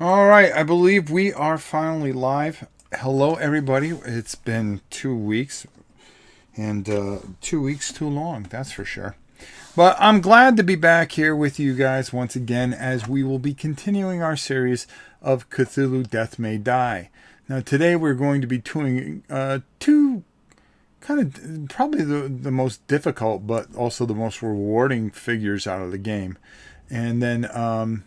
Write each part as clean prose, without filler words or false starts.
All right, I believe we are finally live. Hello, everybody. It's been 2 weeks, and 2 weeks too long, that's for sure. But I'm glad to be back here with you guys once again as we will be continuing our series of Cthulhu Death May Die. Now, today we're going to be doing two kind of probably the most difficult but also the most rewarding figures out of the game. And then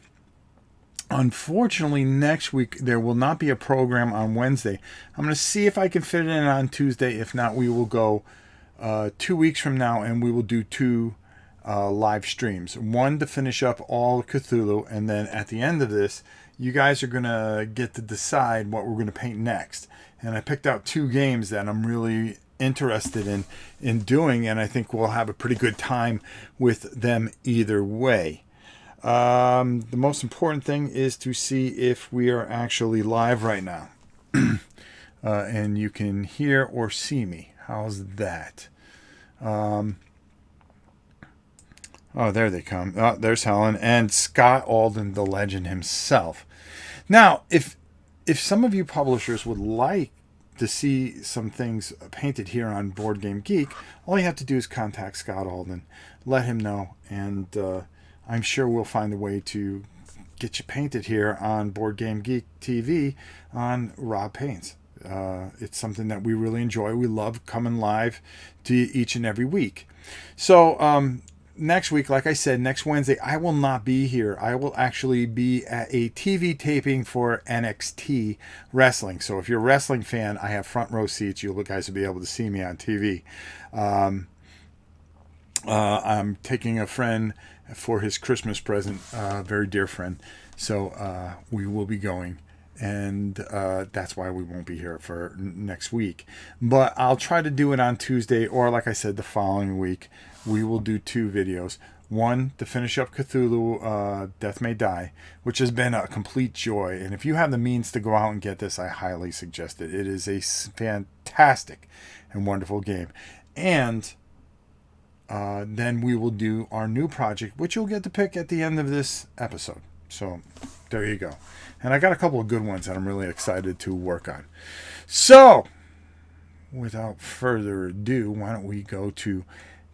unfortunately, next week there will not be a program on Wednesday. I'm going to see if I can fit it in on Tuesday. If not, we will go 2 weeks from now and we will do two live streams. One to finish up all Cthulhu, and then at the end of this, you guys are going to get to decide what we're going to paint next. And I picked out two games that I'm really interested in doing, and I think we'll have a pretty good time with them either way. The most important thing is to see if we are actually live right now. And you can hear or see me. How's that? Oh, there they come. Oh, there's Helen and Scott Alden, the legend himself. Now, if some of you publishers would like to see some things painted here on Board Game Geek, all you have to do is contact Scott Alden, let him know, and I'm sure we'll find a way to get you painted here on Board Game Geek TV on Rob Paints. It's something that we really enjoy. We love coming live to each and every week. So next week, like I said, next Wednesday, I will not be here. I will actually be at a TV taping for NXT Wrestling. So if you're a wrestling fan, I have front row seats. You guys will be able to see me on TV. I'm taking a friend for his Christmas present, a very dear friend. So we will be going. And that's why we won't be here for next week. But I'll try to do it on Tuesday, or like I said, the following week. We will do two videos. One to finish up Cthulhu Death May Die, which has been a complete joy. And if you have the means to go out and get this, I highly suggest it. It is a fantastic and wonderful game. And then we will do our new project, which you'll get to pick at the end of this episode. So there you go. And I got a couple of good ones that I'm really excited to work on. So without further ado, why don't we go to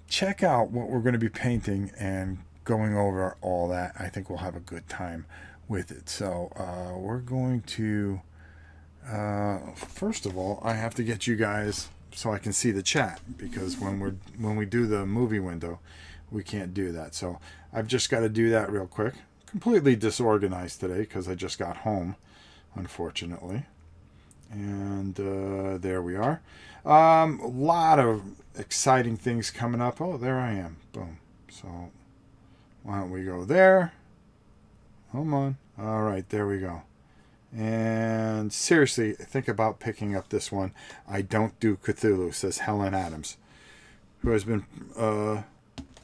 check out what we're going to be painting and going over all that. I think we'll have a good time with it. So we're going to, first of all, I have to get you guys so I can see the chat, because when we do the movie window, we can't do that. So I've just got to do that real quick. Completely disorganized today because I just got home, unfortunately. And there we are. A lot of exciting things coming up. Oh, there I am. Boom. So why don't we go there? Come on. All right, there we go. And seriously, think about picking up this one. I don't do Cthulhu, says Helen Adams, who has been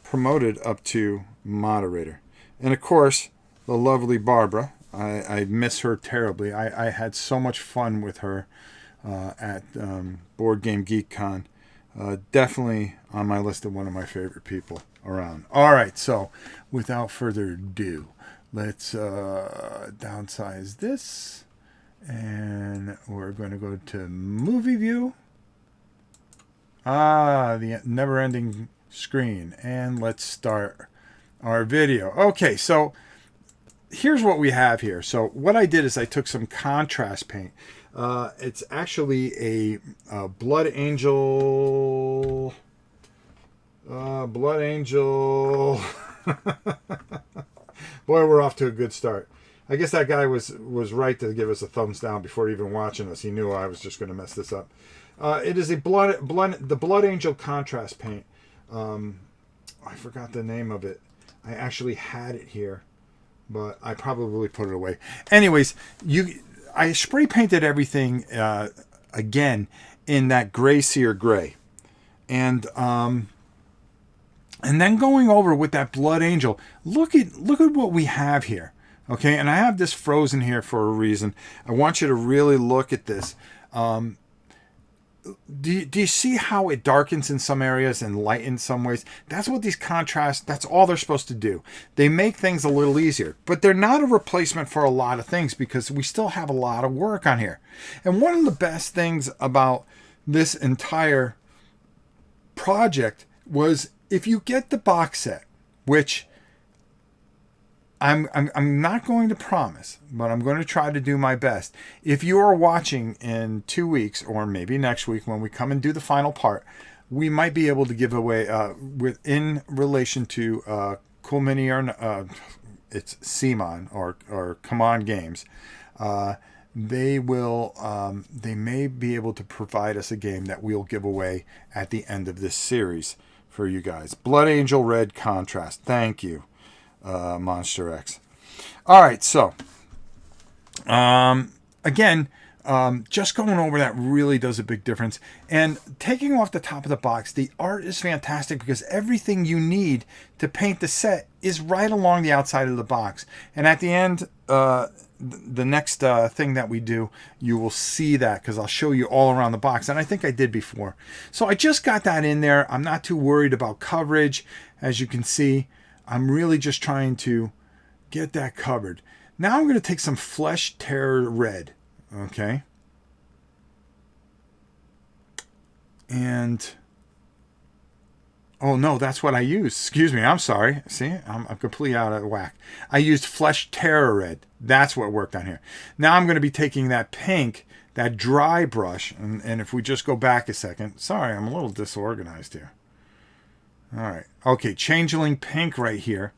promoted up to moderator. And of course, the lovely Barbara. I miss her terribly. I had so much fun with her at Board Game Geek Con. Definitely on my list of one of my favorite people around. All right, so without further ado, let's downsize this. And we're going to go to Movie View. The never-ending screen. And let's start our video. Okay, so here's what we have here. So what I did is I took some contrast paint. It's actually a Blood Angel. Blood Angel. Boy, we're off to a good start. I guess that guy was right to give us a thumbs down before even watching us. He knew I was just going to mess this up. It is the Blood Angel contrast paint. I forgot the name of it. I actually had it here, but I probably put it away. Anyways, I spray painted everything again in that gray sear gray, and then going over with that Blood Angel. Look at what we have here. Okay, and I have this frozen here for a reason. I want you to really look at this. do you see how it darkens in some areas and lightens some ways? That's what these contrasts, that's all they're supposed to do. They make things a little easier, but they're not a replacement for a lot of things because we still have a lot of work on here. And one of the best things about this entire project was if you get the box set, which I'm not going to promise, but I'm going to try to do my best. If you are watching in 2 weeks or maybe next week when we come and do the final part, we might be able to give away in relation to Cool Mini or it's CMON or Come On Games. They may be able to provide us a game that we'll give away at the end of this series for you guys. Blood Angel Red Contrast. Thank you. Monster X. All right, so again, just going over that really does a big difference. And taking off the top of the box, the art is fantastic because everything you need to paint the set is right along the outside of the box. And at the end, the next thing that we do, you will see that because I'll show you all around the box. And I think I did before. So I just got that in there. I'm not too worried about coverage. As you can see, I'm really just trying to get that covered. Now I'm going to take some Flesh Terror Red. Okay. And, oh no, that's what I used. Excuse me, I'm sorry. See, I'm completely out of whack. I used Flesh Terror Red. That's what worked on here. Now I'm going to be taking that pink, that dry brush, and if we just go back a second. Sorry, I'm a little disorganized here. All right. Okay, Changeling Pink right here.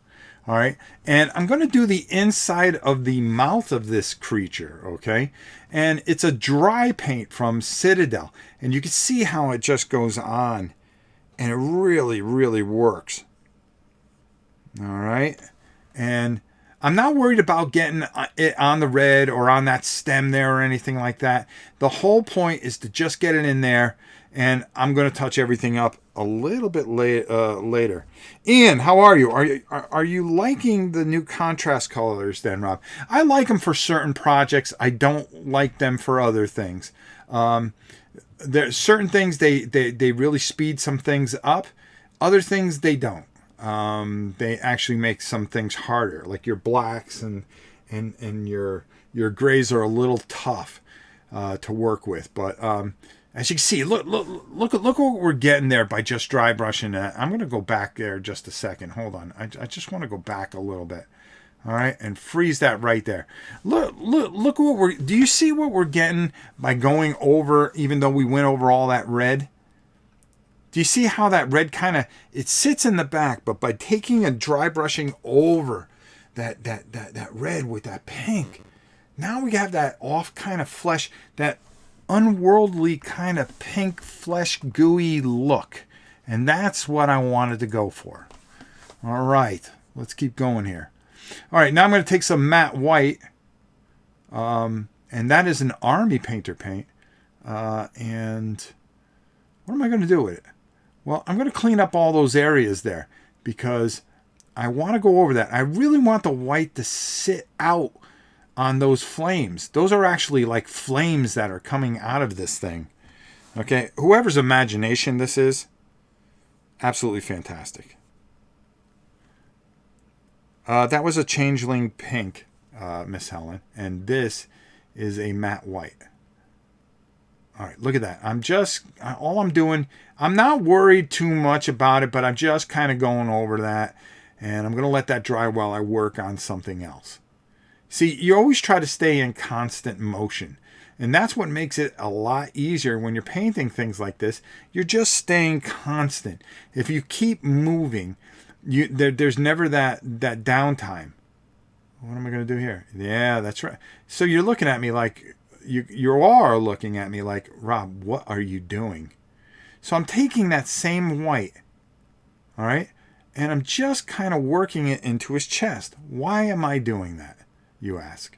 All right. And I'm going to do the inside of the mouth of this creature, okay? And it's a dry paint from Citadel. And you can see how it just goes on. And it really, really works. All right. And I'm not worried about getting it on the red or on that stem there or anything like that. The whole point is to just get it in there. And I'm going to touch everything up a little bit later. Ian, how are you? Are you liking the new contrast colors then, Rob? I like them for certain projects. I don't like them for other things. There's certain things they really speed some things up. Other things they don't. They actually make some things harder, like your blacks and your grays are a little tough to work with, but as you can see, look what we're getting there by just dry brushing that. I'm going to go back there just a second. Hold on. I just want to go back a little bit. All right, and freeze that right there. Look what do you see what we're getting by going over, even though we went over all that red? Do you see how that red kind of, it sits in the back, but by taking and dry brushing over that red with that pink, now we have that off kind of flesh, that unworldly kind of pink flesh gooey look. And that's what I wanted to go for. All right, let's keep going here. All right, now I'm going to take some matte white. And that is an army painter paint. And what am I going to do with it? Well, I'm going to clean up all those areas there because I want to go over that. I really want the white to sit out on those flames. Those are actually like flames that are coming out of this thing. Okay, whoever's imagination this is, absolutely fantastic. That was a Changeling Pink, Miss Helen, and this is a matte white. All right, look at that. All I'm doing, I'm not worried too much about it, but I'm just kind of going over that, and I'm going to let that dry while I work on something else. See, you always try to stay in constant motion, and that's what makes it a lot easier when you're painting things like this. You're just staying constant. If you keep moving, there's never that downtime. What am I going to do here? Yeah, that's right. So you're looking at me like, you are looking at me like, Rob, what are you doing? So I'm taking that same white, all right, and I'm just kind of working it into his chest. Why am I doing that, you ask?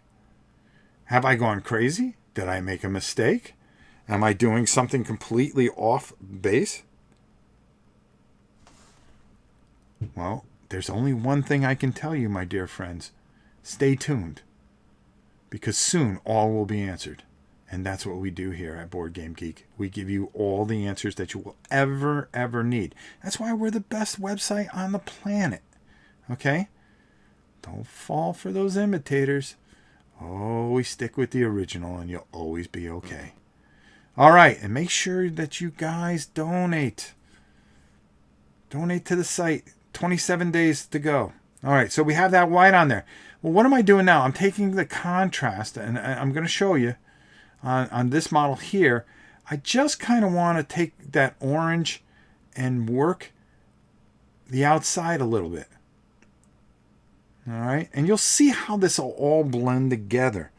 Have I gone crazy? Did I make a mistake? Am I doing something completely off base? Well, there's only one thing I can tell you, my dear friends. Stay tuned, because soon all will be answered. And that's what we do here at Board Game Geek. We give you all the answers that you will ever need. That's why we're the best website on the planet. Okay? Don't fall for those imitators. Always stick with the original and you'll always be okay. All right, and make sure that you guys donate. Donate to the site. 27 days to go. All right, so we have that white on there. Well, what am I doing now? I'm taking the contrast, and I'm going to show you on this model here. I just kind of want to take that orange and work the outside a little bit. All right, and you'll see how this will all blend together.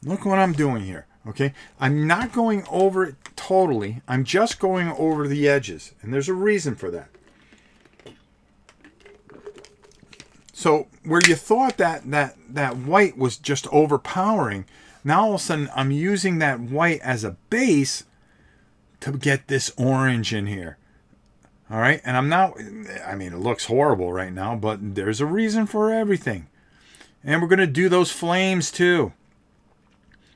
Look what I'm doing here, okay? I'm not going over it totally. I'm just going over the edges, and there's a reason for that. So where you thought that white was just overpowering, now all of a sudden I'm using that white as a base to get this orange in here. All right, and I'm not, I mean, it looks horrible right now, but there's a reason for everything. And we're going to do those flames too.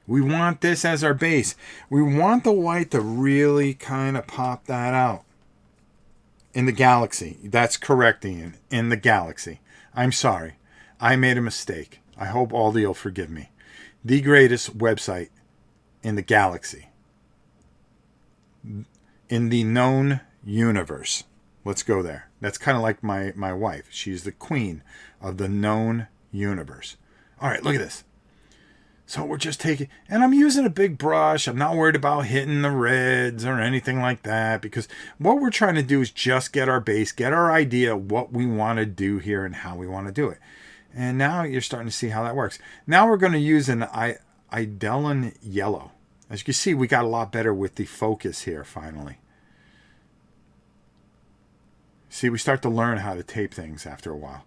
We want this as our base. We want the white to really kind of pop that out. In the galaxy. That's correct, Ian. In the galaxy. I'm sorry. I made a mistake. I hope Aldi will forgive me. The greatest website in the galaxy. In the known universe. Let's go there. That's kind of like my wife. She's the queen of the known universe. All right, look at this. So we're just taking, and I'm using a big brush. I'm not worried about hitting the reds or anything like that, because what we're trying to do is just get our base, get our idea of what we want to do here and how we want to do it. And now you're starting to see how that works. Now we're going to use an Idellen yellow. As you can see, we got a lot better with the focus here finally. See, we start to learn how to tape things after a while.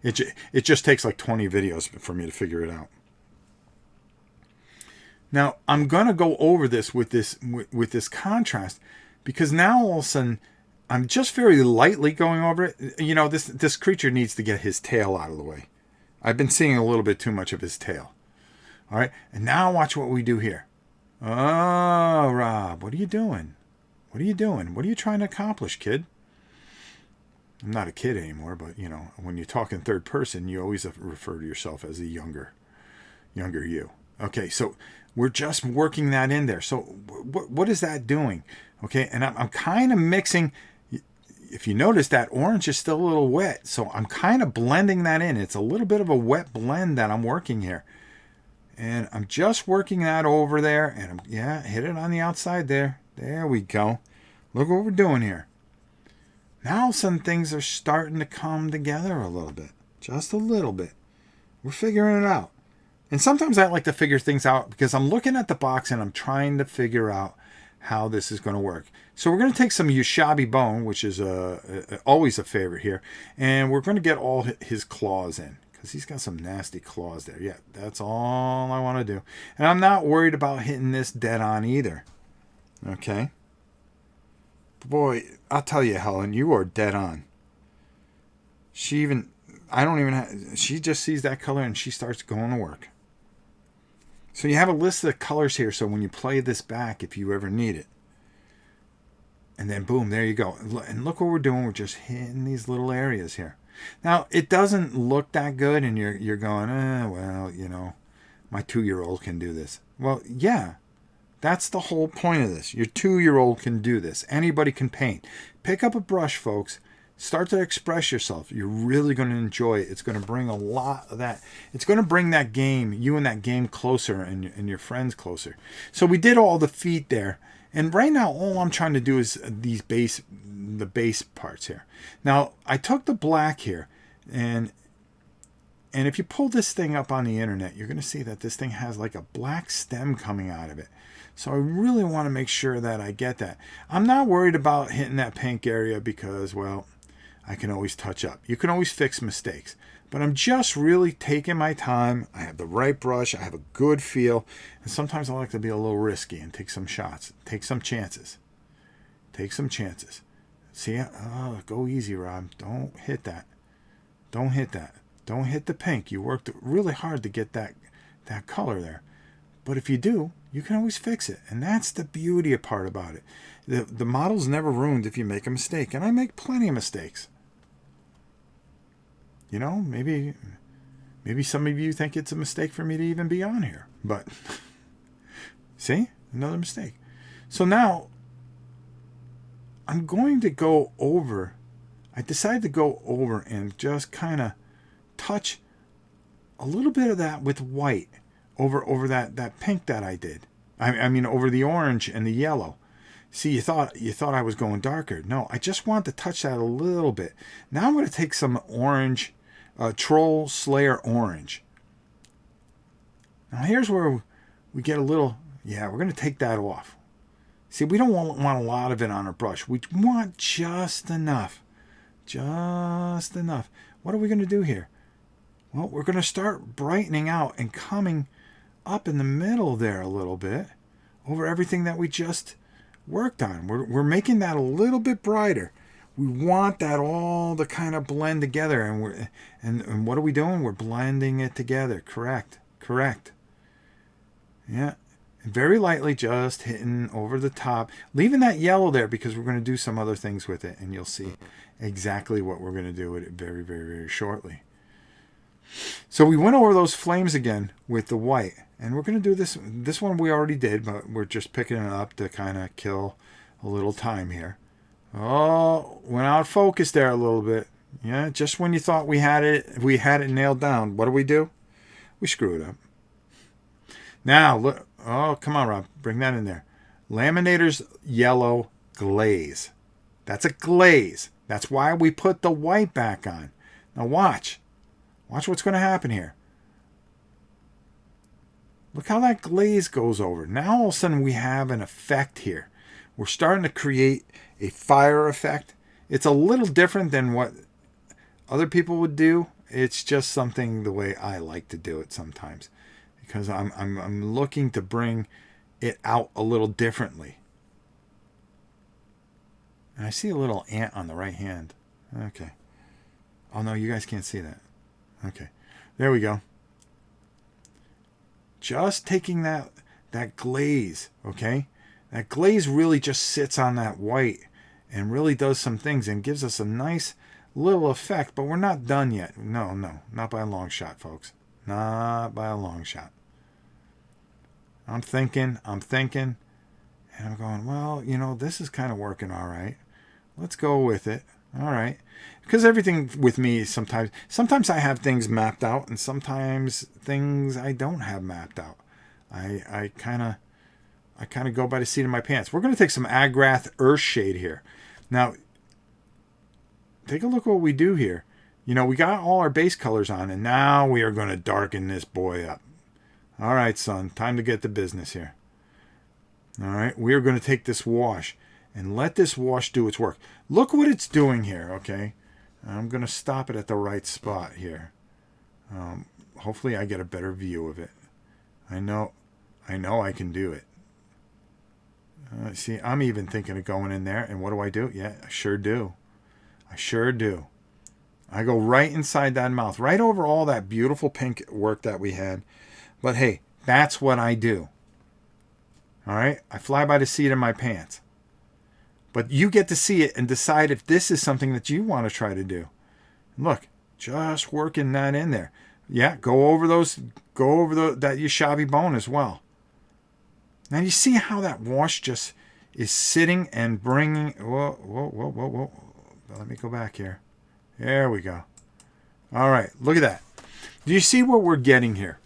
It just takes like 20 videos for me to figure it out. Now, I'm going to go over this with this contrast, because now all of a sudden I'm just very lightly going over it. You know, this creature needs to get his tail out of the way. I've been seeing a little bit too much of his tail. All right, and now watch what we do here. Oh, Rob, what are you doing? What are you doing? What are you trying to accomplish, kid? I'm not a kid anymore, but, you know, when you talk in third person, you always refer to yourself as a younger you. Okay, so we're just working that in there. So what is that doing? Okay, and I'm kind of mixing. If you notice, that orange is still a little wet, so I'm kind of blending that in. It's a little bit of a wet blend that I'm working here. And I'm just working that over there, and hit it on the outside there. There we go. Look what we're doing here. Now some things are starting to come together a little bit. Just a little bit. We're figuring it out. And sometimes I like to figure things out because I'm looking at the box and I'm trying to figure out how this is going to work. So we're going to take some Ushabi bone, which is always a favorite here, and we're going to get all his claws in because he's got some nasty claws there. Yeah, that's all I want to do. And I'm not worried about hitting this dead on either. Okay? Boy, I'll tell you, Helen, you are dead on. She just sees that color and she starts going to work. So you have a list of the colors here, so when you play this back, if you ever need it. And then boom, there you go. And look what we're doing. We're just hitting these little areas here. Now, it doesn't look that good, and you're going, well, you know, my 2-year-old can do this. Well, yeah. That's the whole point of this. Your 2-year-old can do this. Anybody can paint. Pick up a brush, folks. Start to express yourself. You're really going to enjoy it. It's going to bring a lot of that. It's going to bring that game, you and that game closer, and your friends closer. So we did all the feet there. And right now, all I'm trying to do is the base parts here. Now, I took the black here, and if you pull this thing up on the internet, you're going to see that this thing has like a black stem coming out of it. So I really want to make sure that I get that. I'm not worried about hitting that pink area because, well, I can always touch up. You can always fix mistakes. But I'm just really taking my time. I have the right brush. I have a good feel. And sometimes I like to be a little risky and take some shots. Take some chances. Take some chances. See, go easy, Rob. Don't hit that. Don't hit that. Don't hit the pink. You worked really hard to get that color there. But if you do, you can always fix it. And that's the beauty part about it. The model's never ruined if you make a mistake. And I make plenty of mistakes. You know, maybe some of you think it's a mistake for me to even be on here. But, see? Another mistake. So now, I'm going to go over. I decided to go over and just kind of touch a little bit of that with white over that pink that I did. I mean over the orange and the yellow. See, you thought I was going darker. No, I just want to touch that a little bit. Now I'm going to take some orange, Troll Slayer orange. Now here's where we get a little. Yeah, we're going to take that off. See, we don't want a lot of it on our brush. We want just enough. Just enough. What are we going to do here? Well, we're going to start brightening out and coming up in the middle there a little bit over everything that we just worked on. We're making that a little bit brighter. We want that all to kind of blend together. And what are we doing? We're blending it together. Correct. Yeah. Very lightly just hitting over the top. Leaving that yellow there because we're going to do some other things with it. And you'll see exactly what we're going to do with it very, very, very shortly. So we went over those flames again with the white. And we're going to do this. This one we already did, but we're just picking it up to kind of kill a little time here. Oh, went out of focus there a little bit. Yeah, just when you thought we had it nailed down. What do? We screw it up. Now, look. Oh, come on, Rob. Bring that in there. Laminator's yellow glaze. That's a glaze. That's why we put the white back on. Now watch. Watch what's going to happen here. Look how that glaze goes over. Now all of a sudden we have an effect here. We're starting to create a fire effect. It's a little different than what other people would do. It's just something the way I like to do it sometimes. Because I'm looking to bring it out a little differently. And I see a little ant on the right hand. Okay. Oh no, you guys can't see that. Okay. There we go. Just taking that glaze, okay? That glaze really just sits on that white and really does some things and gives us a nice little effect, but we're not done yet. No, not by a long shot, folks. Not by a long shot. I'm thinking, and I'm going, well, you know, this is kind of working all right. Let's go with it. All right. Because everything with me sometimes I have things mapped out and sometimes things I don't have mapped out. I kind of go by the seat of my pants. We're going to take some Agrath Earthshade here. Now, take a look at what we do here. You know, we got all our base colors on and now we are going to darken this boy up. All right, son, time to get to business here. All right, we are going to take this wash and let this wash do its work. Look what it's doing here, okay? I'm going to stop it at the right spot here. Hopefully I get a better view of it. I know I can do it. See, I'm even thinking of going in there, and what do? Yeah, I sure do. I go right inside that mouth, right over all that beautiful pink work that we had. But hey, that's what I do. All right? I fly by the seat of my pants. But you get to see it and decide if this is something that you want to try to do. Look, just working that in there. Yeah, go over that Yashabi bone as well. Now you see how that wash just is sitting and bringing... Whoa. Let me go back here. There we go. All right, look at that. Do you see what we're getting here?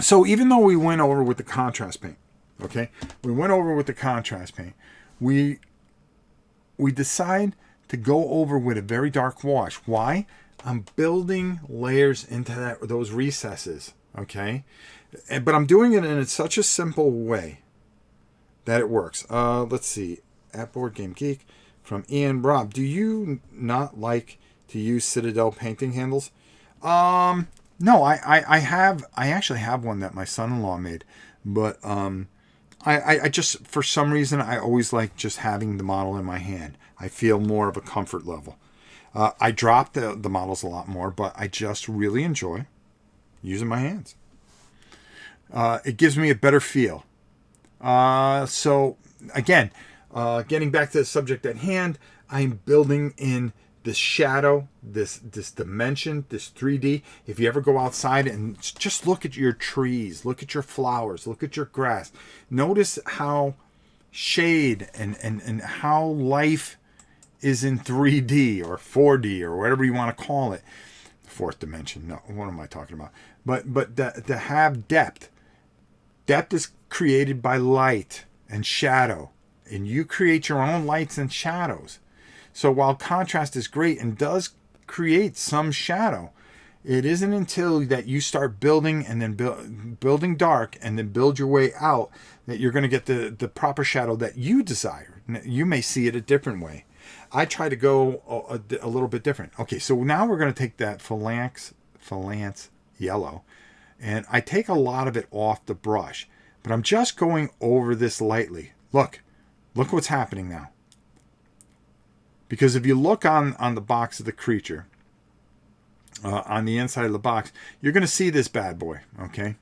So even though we went over with the contrast paint, okay? We went over with the contrast paint. We decide to go over with a very dark wash. Why? I'm building layers into those recesses, okay? But I'm doing it in such a simple way that it works. Let's see. At Board Game Geek from Ian Rob. Do you not like to use Citadel painting handles? No, I actually have one that my son-in-law made, but I just, for some reason, I always like just having the model in my hand. I feel more of a comfort level. I drop the models a lot more, but I just really enjoy using my hands. It gives me a better feel. So again, getting back to the subject at hand, I'm building in this shadow, this dimension, this 3D. If you ever go outside and just look at your trees, look at your flowers, look at your grass, notice how shade and how life is in 3D or 4D or whatever you want to call it. Fourth dimension. No, what am I talking about? But to have depth. Depth is created by light and shadow. And you create your own lights and shadows. So while contrast is great and does create some shadow, it isn't until that you start building and then building dark and then build your way out that you're going to get the proper shadow that you desire. You may see it a different way. I try to go a little bit different. Okay, so now we're going to take that phalanx yellow, and I take a lot of it off the brush, but I'm just going over this lightly. Look what's happening now. Because if you look on the box of the creature, on the inside of the box, you're going to see this bad boy, okay?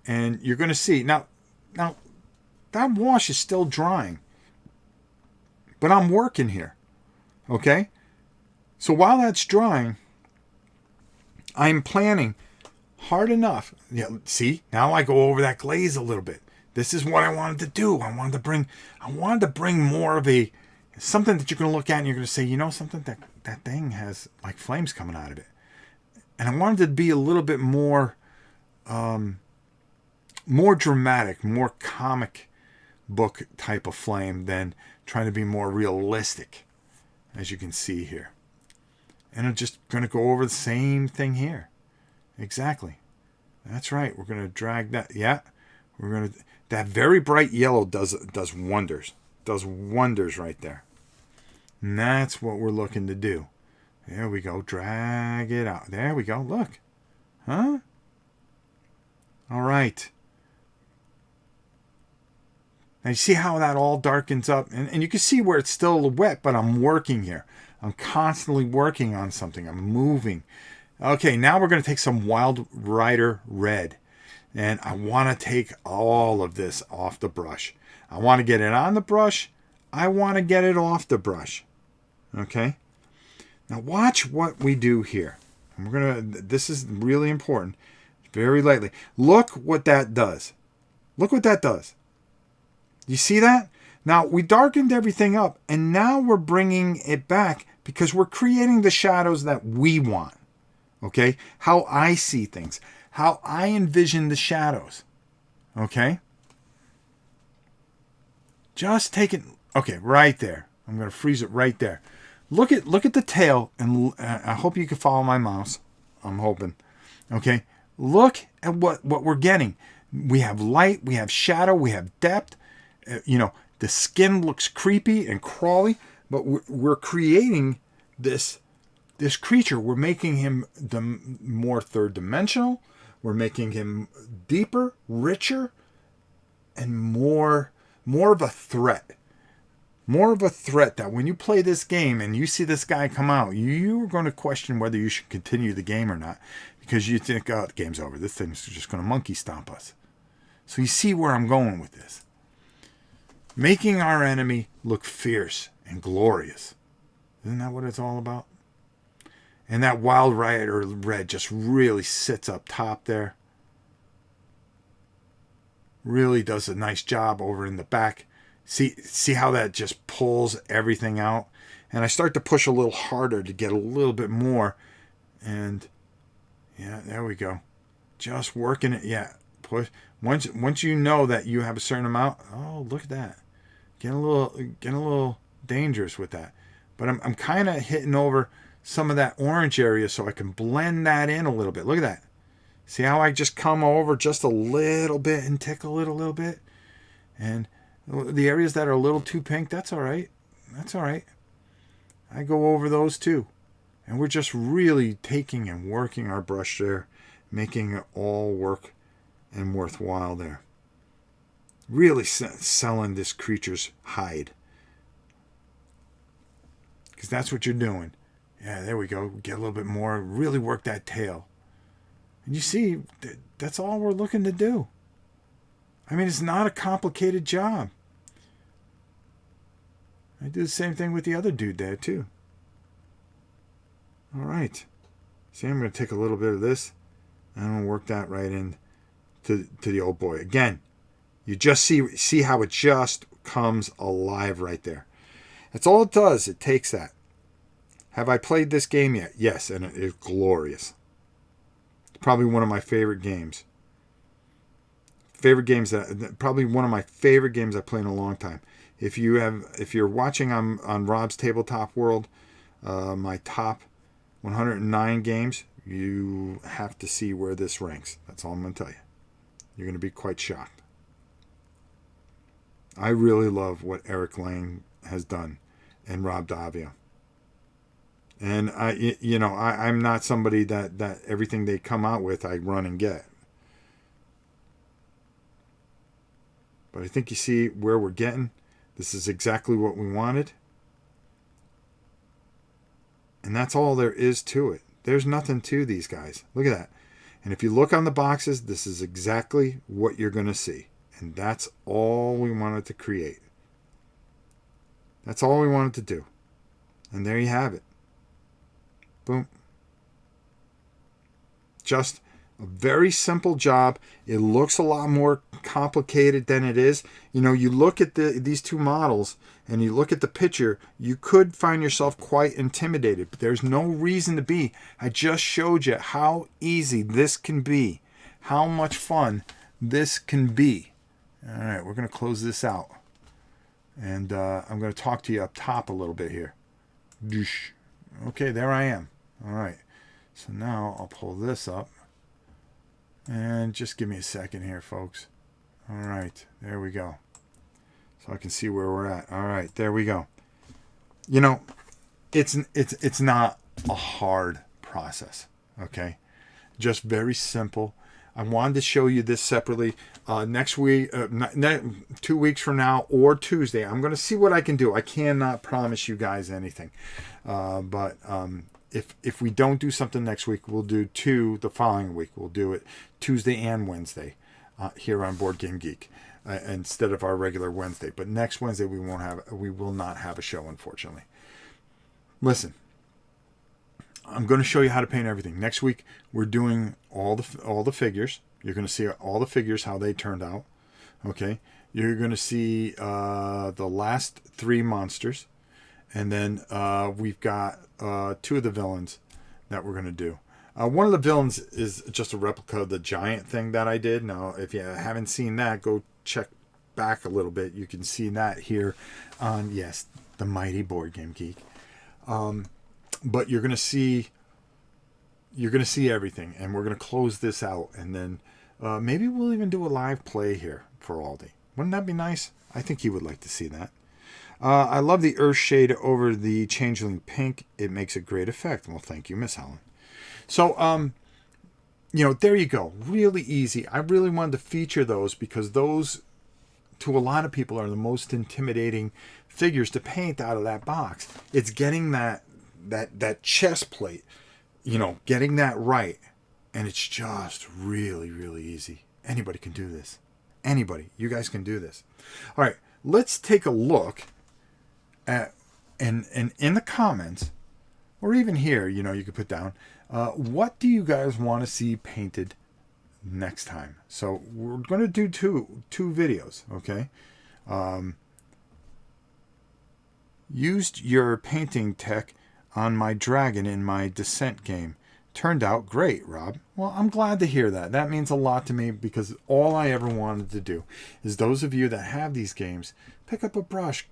And you're going to see, now that wash is still drying, but I'm working here, okay? So while that's drying, I'm planning hard enough. Yeah, see, now I go over that glaze a little bit. This is what I wanted to do. I wanted to bring more of a something that you're going to look at and you're going to say, you know, something that thing has like flames coming out of it. And I wanted it to be a little bit more dramatic, more comic book type of flame than trying to be more realistic, as you can see here. And I'm just going to go over the same thing here. Exactly. That's right. We're going to drag that. Yeah. That very bright yellow does wonders. Does wonders right there. And that's what we're looking to do. There we go. Drag it out. There we go. Look. Huh? All right. Now you see how that all darkens up? And you can see where it's still wet, but I'm working here. I'm constantly working on something. I'm moving. Okay, now we're going to take some Wild Rider Red. And I want to take all of this off the brush. I want to get it on the brush. I want to get it off the brush. Okay? Now watch what we do here. And this is really important. Very lightly. Look what that does. Look what that does. You see that? Now we darkened everything up and now we're bringing it back because we're creating the shadows that we want. Okay? How I see things. How I envision the shadows. Okay? Just take it. Okay, right there. I'm going to freeze it right there. Look at the tail, and I hope you can follow my mouse. I'm hoping. Okay? Look at what we're getting. We have light, we have shadow, we have depth. The skin looks creepy and crawly, but we're creating this creature. We're making him more third dimensional. We're making him deeper, richer, and more of a threat. More of a threat that when you play this game and you see this guy come out, you're going to question whether you should continue the game or not. Because you think, oh, the game's over. This thing's just going to monkey stomp us. So you see where I'm going with this. Making our enemy look fierce and glorious. Isn't that what it's all about? And that Wild Rider Red just really sits up top there. Really does a nice job over in the back. See how that just pulls everything out? And I start to push a little harder to get a little bit more. And yeah, there we go. Just working it. Yeah. Push. Once you know that you have a certain amount. Oh, look at that. Getting a little dangerous with that. But I'm kind of hitting over some of that orange area so I can blend that in a little bit. Look at that. See how I just come over just a little bit and tickle it a little bit? And the areas that are a little too pink, that's all right. That's all right. I go over those too. And we're just really taking and working our brush there, making it all work and worthwhile there. Really selling this creature's hide. Because that's what you're doing. Yeah, there we go. Get a little bit more. Really work that tail. And you see, that's all we're looking to do. I mean, it's not a complicated job. I do the same thing with the other dude there, too. All right. See, I'm going to take a little bit of this, and I'm going to work that right in to the old boy. Again, you just see how it just comes alive right there. That's all it does. It takes that. Have I played this game yet? Yes, and it is glorious. It's probably one of my favorite games. Probably one of my favorite games I've played in a long time. If you're watching on Rob's Tabletop World, my top 109 games, you have to see where this ranks. That's all I'm going to tell you. You're going to be quite shocked. I really love what Eric Lang has done and Rob Davia. And I'm not somebody that everything they come out with I run and get. But I think you see where we're getting. This is exactly what we wanted. And that's all there is to it. There's nothing to these guys. Look at that. And if you look on the boxes, this is exactly what you're going to see. And that's all we wanted to create. That's all we wanted to do. And there you have it. Boom. Just a very simple job. It looks a lot more complicated than it is. You know, you look at these two models and you look at the picture, you could find yourself quite intimidated, but there's no reason to be. I just showed you how easy this can be, how much fun this can be. All right, we're going to close this out. And I'm going to talk to you up top a little bit here. Okay, there I am. All right. So now I'll pull this up. And just give me a second here, folks. All right, there we go. So I can see where we're at. All right, there we go. You know, it's not a hard process, okay? Just very simple. I wanted to show you this separately. Next week, 2 weeks from now or Tuesday, I'm going to see what I can do. I cannot promise you guys anything. But if we don't do something next week, we'll do two the following week. We'll do it Tuesday and Wednesday here on Board Game Geek instead of our regular Wednesday. But next Wednesday we will not have a show, unfortunately. Listen, I'm going to show you how to paint everything. Next week we're doing all the figures. You're going to see all the figures, how they turned out. Okay, you're going to see the last 3 monsters. And then we've got 2 of the villains that we're going to do. One of the villains is just a replica of the giant thing that I did. Now, if you haven't seen that, go check back a little bit. You can see that here on, yes, the mighty Board Game Geek. But you're going to see everything, and we're going to close this out. And then maybe we'll even do a live play here for Aldi. Wouldn't that be nice? I think he would like to see that. I love the earth shade over the changeling pink. It makes a great effect. Well, thank you, Miss Helen. So, there you go. Really easy. I really wanted to feature those because those, to a lot of people, are the most intimidating figures to paint out of that box. It's getting that chest plate, getting that right. And it's just really, really easy. Anybody can do this. Anybody. You guys can do this. All right. Let's take a look at, and in the comments, or even here, you could put down, what do you guys want to see painted next time? So we're going to do two videos, okay? Used your painting tech on my dragon in my Descent game. Turned out great, Rob. Well, I'm glad to hear that. That means a lot to me because all I ever wanted to do is those of you that have these games, pick up a brush.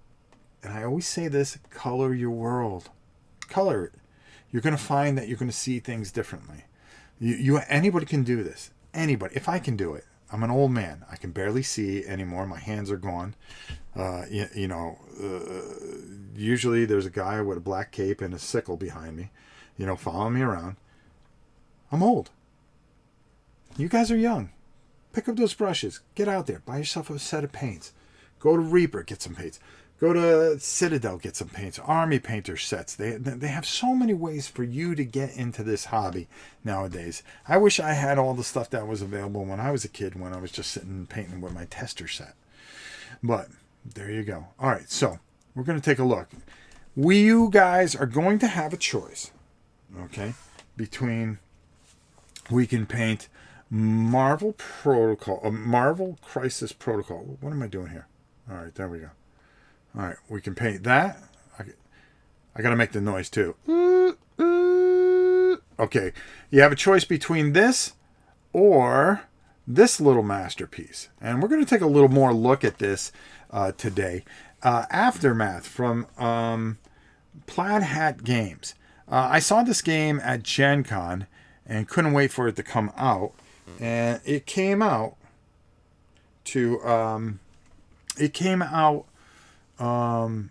And I always say this, color your world. Color it. You're going to find that you're going to see things differently. Anybody can do this. Anybody. If I can do it. I'm an old man. I can barely see anymore. My hands are gone. Usually there's a guy with a black cape and a sickle behind me, following me around. I'm old. You guys are young. Pick up those brushes. Get out there. Buy yourself a set of paints. Go to Reaper. Get some paints. Go to Citadel, get some paints. Army Painter sets. They have so many ways for you to get into this hobby nowadays. I wish I had all the stuff that was available when I was a kid, when I was just sitting painting with my tester set. But there you go. All right, so we're going to take a look. You guys are going to have a choice, okay, between we can paint Marvel Crisis Protocol. What am I doing here? All right, there we go. All right, we can paint that. I got to make the noise too. Okay, you have a choice between this or this little masterpiece. And we're going to take a little more look at this today. Aftermath from Plaid Hat Games. I saw this game at Gen Con and couldn't wait for it to come out. And it came out to... a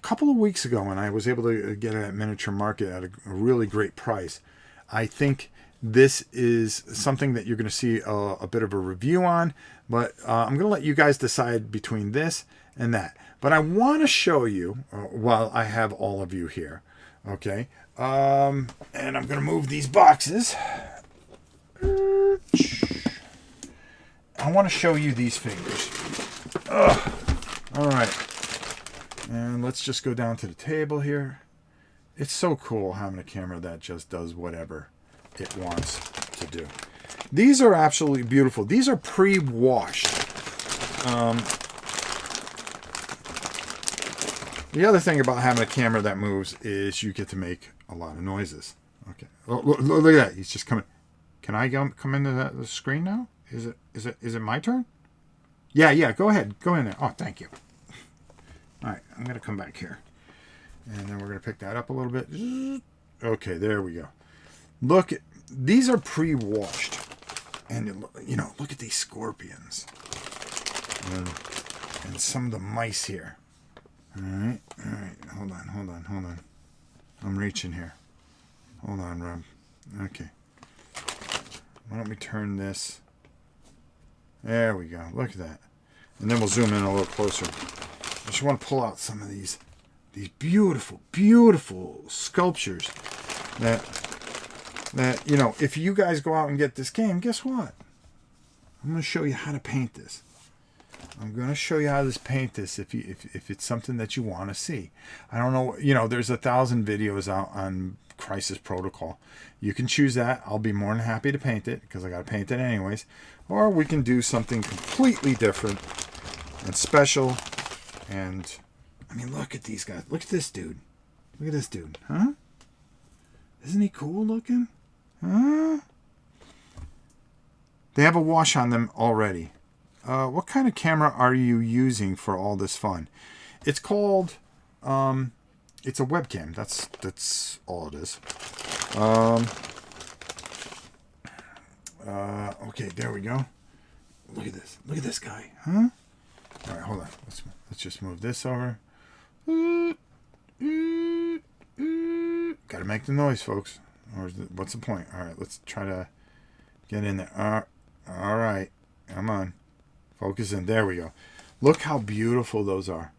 couple of weeks ago, and I was able to get it at Miniature Market at a really great price. I think this is something that you're going to see a bit of a review on, but I'm going to let you guys decide between this and that. But I want to show you while I have all of you here, okay? And I'm going to move these boxes. I want to show you these figures. All right. And let's just go down to the table here. It's so cool having a camera that just does whatever it wants to do. These are absolutely beautiful. These are pre-washed. The other thing about having a camera that moves is you get to make a lot of noises. Okay. Oh, look at that. He's just coming. Can I come into the screen now? Is it my turn? Yeah. Go ahead. Go in there. Oh, thank you. All right, I'm going to come back here. And then we're going to pick that up a little bit. Okay, there we go. Look, these are pre-washed. And, you know, look at these scorpions. And some of the mice here. All right. Hold on. I'm reaching here. Hold on, Rob. Okay. Why don't we turn this? There we go. Look at that. And then we'll zoom in a little closer. I just want to pull out some of these beautiful, beautiful sculptures that you know, if you guys go out and get this game, guess what? I'm going to show you how to paint this. I'm going to show you how to paint this if it's something that you want to see. I don't know, you know, there's 1,000 videos out on Crisis Protocol. You can choose that. I'll be more than happy to paint it because I got to paint it anyways. Or we can do something completely different and special. And, I mean, look at these guys. Look at this dude. Look at this dude. Huh? Isn't he cool looking? Huh? They have a wash on them already. What kind of camera are you using for all this fun? It's called, it's a webcam. That's all it is. Okay, there we go. Look at this. Look at this guy. Huh? All right, hold on. Let's just move this over. Got to make the noise, folks. Or what's the point? All right, let's try to get in there. All right, come on. Focus in. There we go. Look how beautiful those are.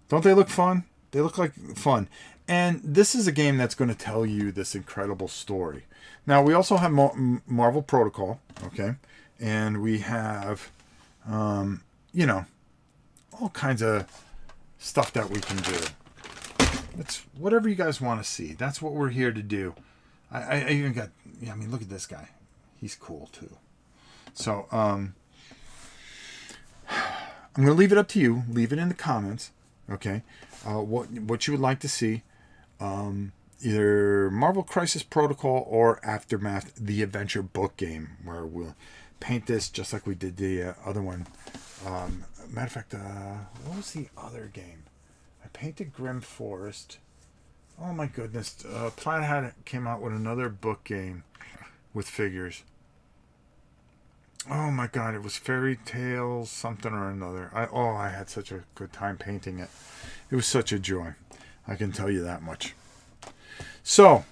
Don't they look fun? They look like fun. And this is a game that's going to tell you this incredible story. Now, we also have Marvel Protocol, okay? And we have, you know, all kinds of stuff that we can do. It's whatever you guys want to see. That's what we're here to do. I even got, yeah, I mean, look at this guy. He's cool, too. So, I'm going to leave it up to you. Leave it in the comments, okay? What you would like to see. Either Marvel Crisis Protocol or Aftermath, the adventure book game, where we'll paint this just like we did the other one. Matter of fact, what was the other game? I painted Grim Forest. Oh my goodness. Plaid Hat came out with another book game with figures. Oh my god, it was Fairy Tales something or another. I had such a good time painting it. It was such a joy. I can tell you that much. So,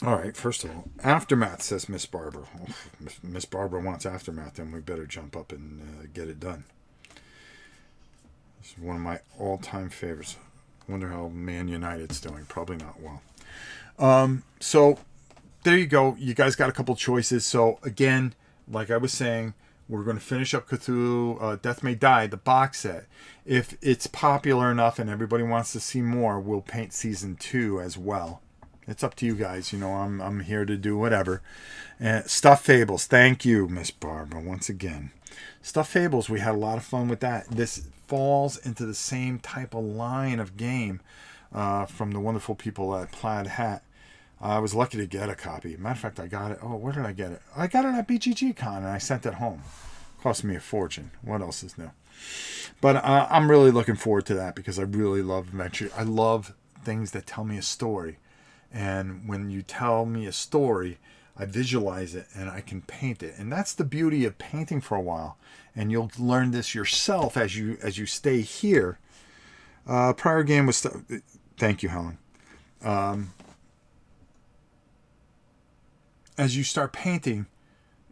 all right, first of all, Aftermath, says Miss Barbara. Oh, if Miss Barbara wants Aftermath, then we better jump up and get it done. This is one of my all-time favorites. I wonder how Man United's doing. Probably not well. So there you go. You guys got a couple choices. So again, like I was saying, we're going to finish up Cthulhu, Death May Die, the box set. If it's popular enough and everybody wants to see more, we'll paint season 2 as well. It's up to you guys. You know, I'm here to do whatever. Stuffed Fables. Thank you, Miss Barbara, once again. Stuffed Fables, we had a lot of fun with that. This falls into the same type of line of game from the wonderful people at Plaid Hat. I was lucky to get a copy. Matter of fact, I got it. Oh, where did I get it? I got it at BGG Con, and I sent it home. Cost me a fortune. What else is new? But I'm really looking forward to that because I really love adventure. I love things that tell me a story. And when you tell me a story, I visualize it and I can paint it. And that's the beauty of painting for a while. And you'll learn this yourself as you stay here. Prior game was... Thank you, Helen. As you start painting,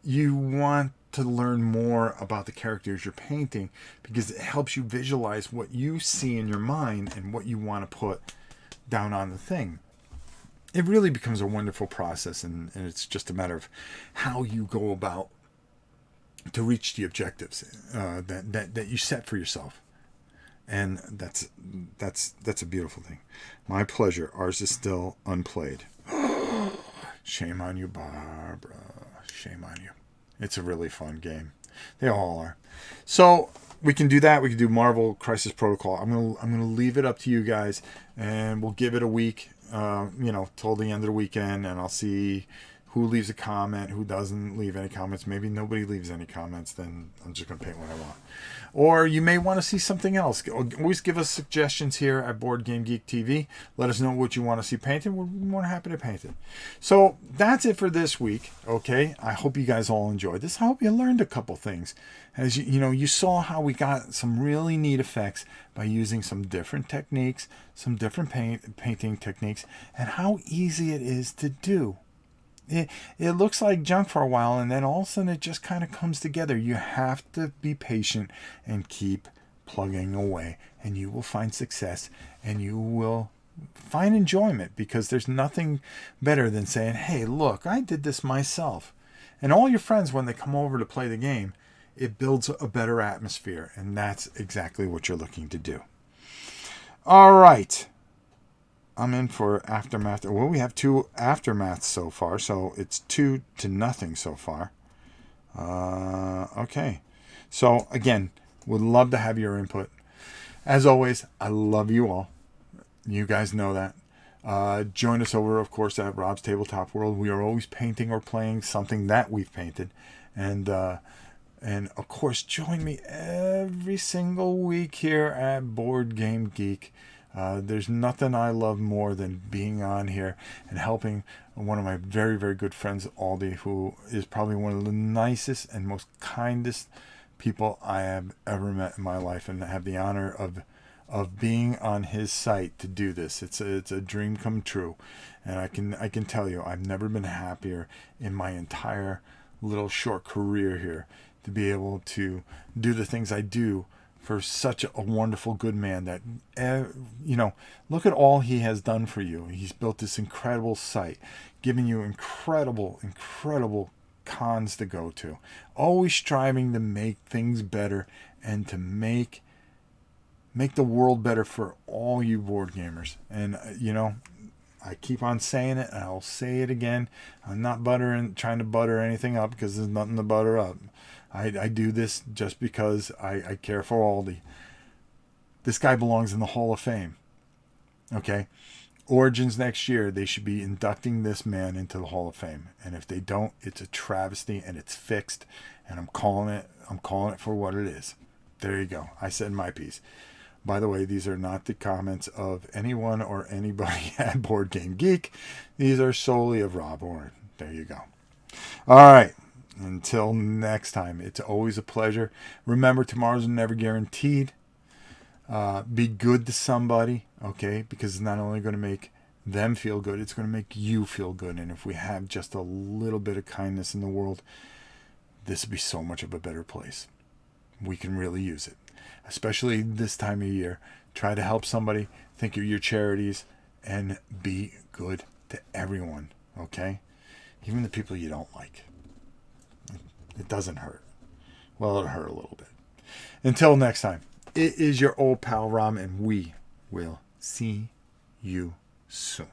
you want to learn more about the characters you're painting because it helps you visualize what you see in your mind and what you want to put down on the thing. It really becomes a wonderful process, and it's just a matter of how you go about to reach the objectives that you set for yourself. And that's a beautiful thing. My pleasure. Ours is still unplayed. Shame on you, Barbara. Shame on you. It's a really fun game. They all are. So we can do that. We can do Marvel Crisis Protocol. I'm gonna leave it up to you guys, and we'll give it a week. Till the end of the weekend, and I'll see who leaves a comment, who doesn't leave any comments. Maybe nobody leaves any comments. Then I'm just gonna paint what I want. Or you may want to see something else. Always give us suggestions here at Board Game Geek TV. Let us know what you want to see painted. We're more than happy to paint it. So that's it for this week. Okay. I hope you guys all enjoyed this. I hope you learned a couple things. As you saw how we got some really neat effects by using some different techniques, some different painting techniques, and how easy it is to do. It looks like junk for a while, and then all of a sudden it just kind of comes together. You have to be patient and keep plugging away, and you will find success, and you will find enjoyment, because there's nothing better than saying, hey, look, I did this myself. And all your friends, when they come over to play the game, it builds a better atmosphere, and that's exactly what you're looking to do. All right. I'm in for Aftermath. Well, we have 2 Aftermaths so far, so it's 2-0 so far. Okay. So, again, would love to have your input. As always, I love you all. You guys know that. Join us over, of course, at Rob's Tabletop World. We are always painting or playing something that we've painted. And of course, join me every single week here at Board Game Geek. There's nothing I love more than being on here and helping one of my very, very good friends, Aldi, who is probably one of the nicest and most kindest people I have ever met in my life, and I have the honor of being on his site to do this. It's a dream come true, and I can tell you, I've never been happier in my entire little short career here to be able to do the things I do for such a wonderful, good man that, look at all he has done for you. He's built this incredible site, giving you incredible, incredible cons to go to, always striving to make things better and to make the world better for all you board gamers. And, I keep on saying it, and I'll say it again. I'm not trying to butter anything up, because there's nothing to butter up. I do this just because I care for Aldi. This guy belongs in the Hall of Fame. Okay? Origins next year, they should be inducting this man into the Hall of Fame. And if they don't, it's a travesty, and it's fixed. And I'm calling it for what it is. There you go. I said my piece. By the way, these are not the comments of anyone or anybody at Board Game Geek. These are solely of Rob Oren. There you go. All right. Until next time, it's always a pleasure. Remember, tomorrow's never guaranteed. Be good to somebody, okay? Because it's not only going to make them feel good, it's going to make you feel good. And if we have just a little bit of kindness in the world, this would be so much of a better place. We can really use it. especially this time of year. Try to help somebody. Think of your charities and be good to everyone, okay? Even the people you don't like. It doesn't hurt. Well, it'll hurt a little bit. Until next time, it is your old pal Ram, and we will see you soon.